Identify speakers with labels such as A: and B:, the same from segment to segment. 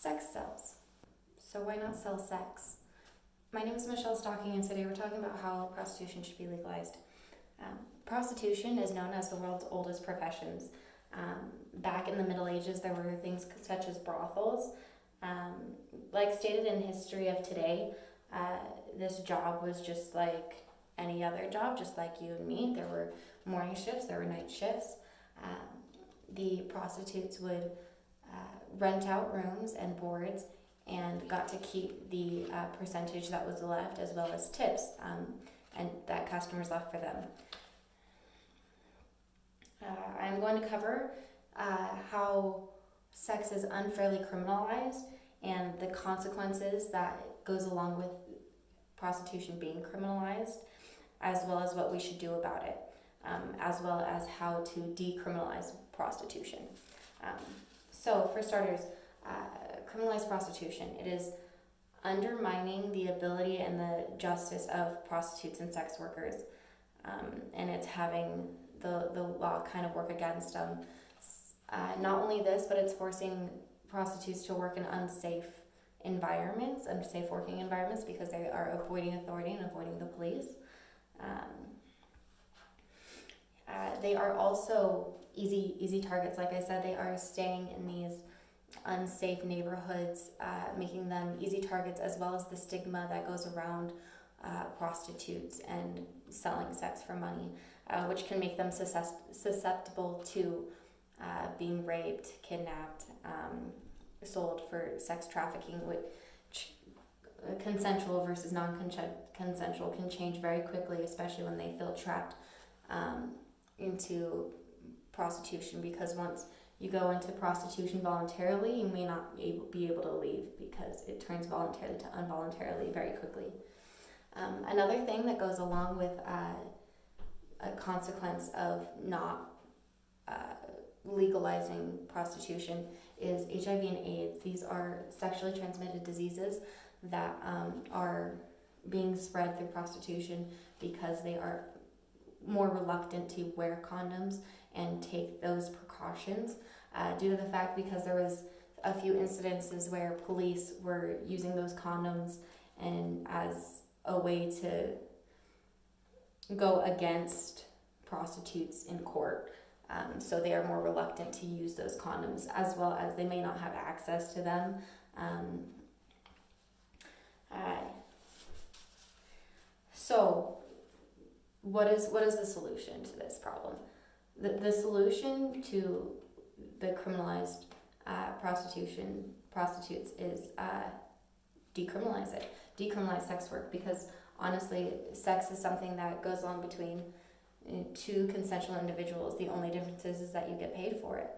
A: Sex sells. So why not sell sex? My name is Michelle Stocking, and today we're talking about how prostitution should be legalized. Prostitution is known as the world's oldest professions. Back in the Middle Ages, there were things such as brothels. Like stated in history of today, this job was just like any other job, just like you and me. There were morning shifts, there were night shifts. The prostitutes would rent out rooms and boards and got to keep the percentage that was left, as well as tips and that customers left for them. I'm going to cover how sex is unfairly criminalized and the consequences that goes along with prostitution being criminalized, as well as what we should do about it, as well as how to decriminalize prostitution. So for starters, criminalized prostitution. It is undermining the ability and the justice of prostitutes and sex workers, and it's having the law kind of work against them. Not only this, but it's forcing prostitutes to work in unsafe environments, unsafe working environments, because they are avoiding authority and avoiding the police. They are also easy targets. Like I said, they are staying in these unsafe neighborhoods, making them easy targets, as well as the stigma that goes around prostitutes and selling sex for money, which can make them susceptible to being raped, kidnapped, sold for sex trafficking, which consensual versus non-consensual can change very quickly, especially when they feel trapped into prostitution, because once you go into prostitution voluntarily, you may not be able to leave, because it turns voluntarily to involuntarily very quickly. Another thing that goes along with a consequence of not legalizing prostitution is HIV and AIDS. These are sexually transmitted diseases that are being spread through prostitution because they are more reluctant to wear condoms and take those precautions, due to the fact because there was a few incidences where police were using those condoms and as a way to go against prostitutes in court. So they are more reluctant to use those condoms, as well as they may not have access to them. So what is the solution to this problem? The solution to the criminalized prostitutes is decriminalize it. Decriminalize sex work, because honestly, sex is something that goes on between two consensual individuals. The only difference is that you get paid for it.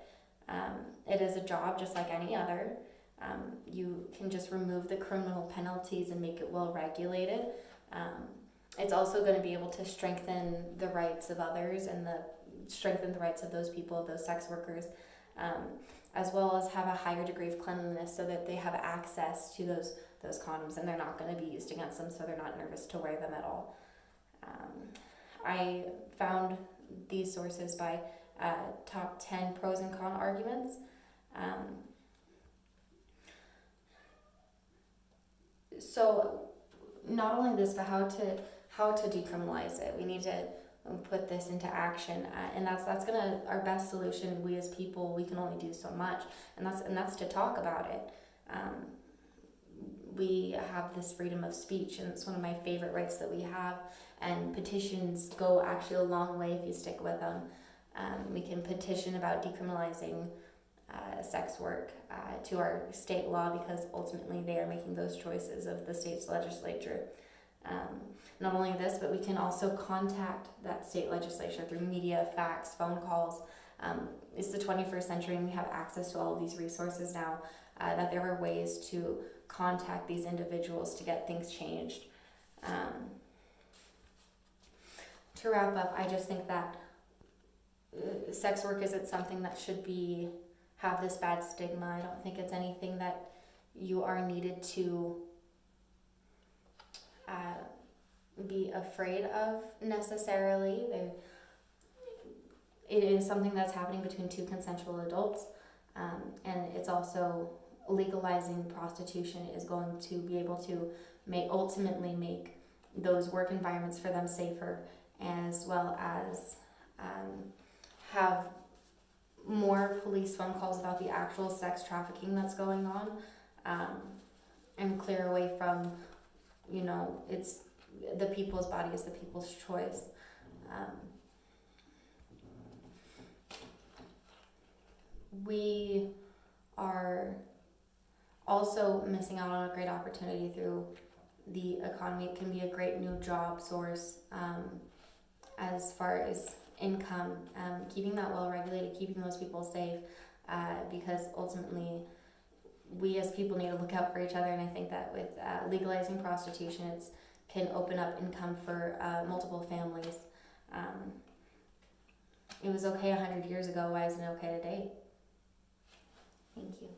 A: It is a job just like any other. You can just remove the criminal penalties and make it well regulated. It's also going to be able to strengthen the rights of others and strengthen the rights of those people, those sex workers, as well as have a higher degree of cleanliness, so that they have access to those condoms and they're not going to be used against them, so they're not nervous to wear them at all. I found these sources by top 10 pros and con arguments. So not only this, but how to decriminalize it. We need to put this into action, and that's gonna our best solution. We as people, we can only do so much, and that's to talk about it. We have this freedom of speech, and it's one of my favorite rights that we have, and petitions go actually a long way if you stick with them. We can petition about decriminalizing sex work to our state law, because ultimately they are making those choices of the state's legislature. Not only this, but we can also contact that state legislature through media, fax, phone calls. It's the 21st century, and we have access to all of these resources now, that there are ways to contact these individuals to get things changed. To wrap up, I just think that sex work isn't something that should have this bad stigma. I don't think it's anything that you are needed to be afraid of necessarily. It is something that's happening between two consensual adults, and it's also legalizing prostitution is going to be able to ultimately make those work environments for them safer, as well as have more police phone calls about the actual sex trafficking that's going on, and clear away from, it's the people's body is the people's choice. We are also missing out on a great opportunity through the economy. It can be a great new job source, as far as income, keeping that well regulated, keeping those people safe, because ultimately we as people need to look out for each other. And I think that with legalizing prostitution, it can open up income for multiple families. It was okay 100 years ago. Why isn't it okay today? Thank you.